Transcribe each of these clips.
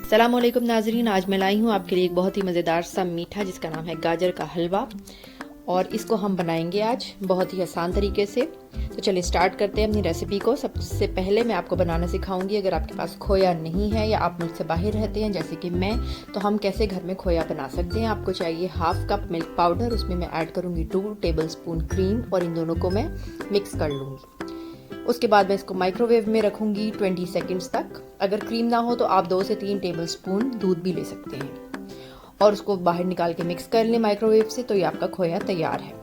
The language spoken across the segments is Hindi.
अस्सलामुअलैकुम नाजरीन, आज मैं लाई हूँ आपके लिए एक बहुत ही मज़ेदार सा मीठा जिसका नाम है गाजर का हलवा। और इसको हम बनाएंगे आज बहुत ही आसान तरीके से। तो चलिए स्टार्ट करते हैं अपनी रेसिपी को। सबसे पहले मैं आपको बनाना सिखाऊंगी। अगर आपके पास खोया नहीं है या आप मुझसे बाहर रहते हैं जैसे कि मैं, तो हम कैसे घर में खोया बना सकते हैं। आपको चाहिए हाफ कप मिल्क पाउडर, उसमें मैं ऐड करूँगी 2 टेबलस्पून क्रीम और इन दोनों को मैं मिक्स कर लूँगी। उसके बाद मैं इसको माइक्रोवेव में रखूँगी 20 सेकंड्स तक। अगर क्रीम ना हो तो आप 2 से 3 टेबलस्पून दूध भी ले सकते हैं और उसको बाहर निकाल के मिक्स कर लें माइक्रोवेव से। तो ये आपका खोया तैयार है।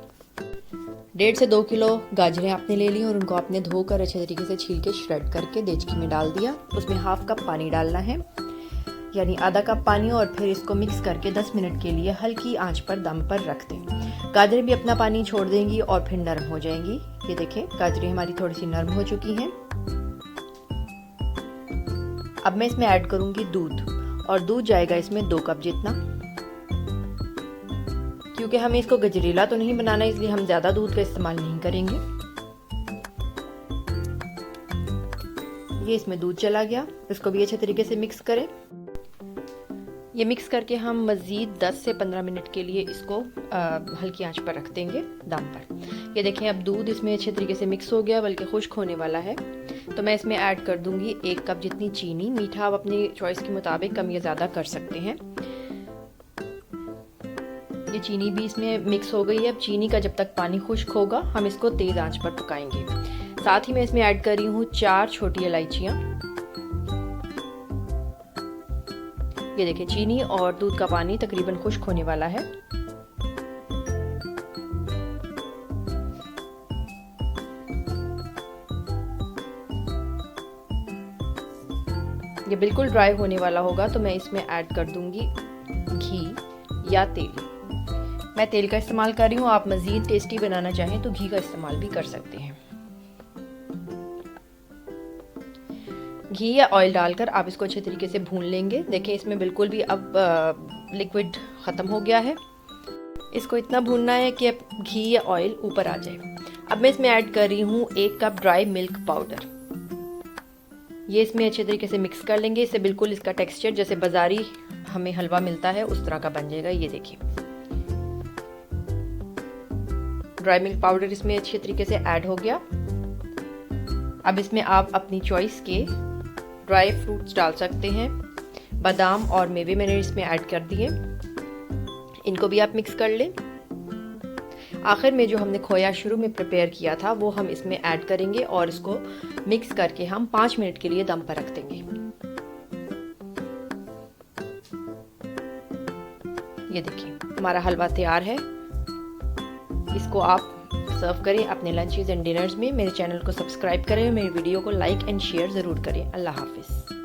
1.5 से 2 किलो गाजरें आपने ले ली और उनको आपने धोकर अच्छे तरीके से छील के श्रेड करके देचकी में डाल दिया। उसमें हाफ कप पानी डालना है, यानी आधा कप पानी, और फिर इसको मिक्स करके 10 मिनट के लिए हल्की आंच पर दम पर रख दें। गाजरें भी अपना पानी छोड़ देंगी और फिर नरम हो जाएंगी। ये देखें, गाजरें हमारी थोड़ी सी नरम हो चुकी हैं। अब मैं इसमें ऐड करूंगी दूध, और दूध जाएगा इसमें 2 कप जितना। क्योंकि हमें इसको गजरेला तो नहीं बनाना, इसलिए हम ज़्यादा दूध का इस्तेमाल नहीं करेंगे। ये इसमें दूध चला गया, इसको भी अच्छे तरीके से मिक्स करें। ये मिक्स करके हम मज़ीद 10 से 15 मिनट के लिए इसको हल्की आंच पर रख देंगे दम पर। ये देखें, अब दूध इसमें अच्छे तरीके से मिक्स हो गया, बल्कि खुश्क होने वाला है। तो मैं इसमें ऐड कर दूंगी 1 कप जितनी चीनी। मीठा आप अपनी चॉइस के मुताबिक कम या ज़्यादा कर सकते हैं। ये चीनी भी इसमें मिक्स हो गई है। अब चीनी का जब तक पानी खुश्क होगा हम इसको तेज़ आंच पर पकाएंगे। साथ ही मैं इसमें ऐड कर रही हूँ 4 छोटी इलायचियाँ। ये देखिए, चीनी और दूध का पानी तकरीबन खुश्क होने वाला है। ये बिल्कुल ड्राई होने वाला होगा तो मैं इसमें ऐड कर दूंगी घी या तेल। मैं तेल का इस्तेमाल कर रही हूँ, आप मज़ीद टेस्टी बनाना चाहें तो घी का इस्तेमाल भी कर सकते हैं। घी या ऑयल डालकर आप इसको अच्छे तरीके से भून लेंगे। देखिए, इसमें बिल्कुल भी अब लिक्विड ख़त्म हो गया है। इसको इतना भूनना है कि अब घी या ऑयल ऊपर आ जाए। अब मैं इसमें ऐड कर रही हूँ 1 कप ड्राई मिल्क पाउडर। ये इसमें अच्छे तरीके से मिक्स कर लेंगे। इससे बिल्कुल इसका टेक्सचर जैसे बाजारी हमें हलवा मिलता है उस तरह का बन जाएगा। ये देखिए, ड्राई मिल्क पाउडर इसमें अच्छे तरीके से ऐड हो गया। अब इसमें आप अपनी चॉइस के ड्राई फ्रूट्स डाल सकते हैं। बादाम और मेवे मैंने इसमें ऐड कर दिए, इनको भी आप मिक्स कर लें। आखिर में जो हमने खोया शुरू में प्रिपेयर किया था वो हम इसमें ऐड करेंगे और इसको मिक्स करके हम 5 मिनट के लिए दम पर रख देंगे। ये देखिए, हमारा हलवा तैयार है। इसको आप सर्व करें अपने लंचेस एंड डिनर्स में। मेरे चैनल को सब्सक्राइब करें, मेरे वीडियो को लाइक एंड शेयर ज़रूर करें। अल्लाह हाफिज़।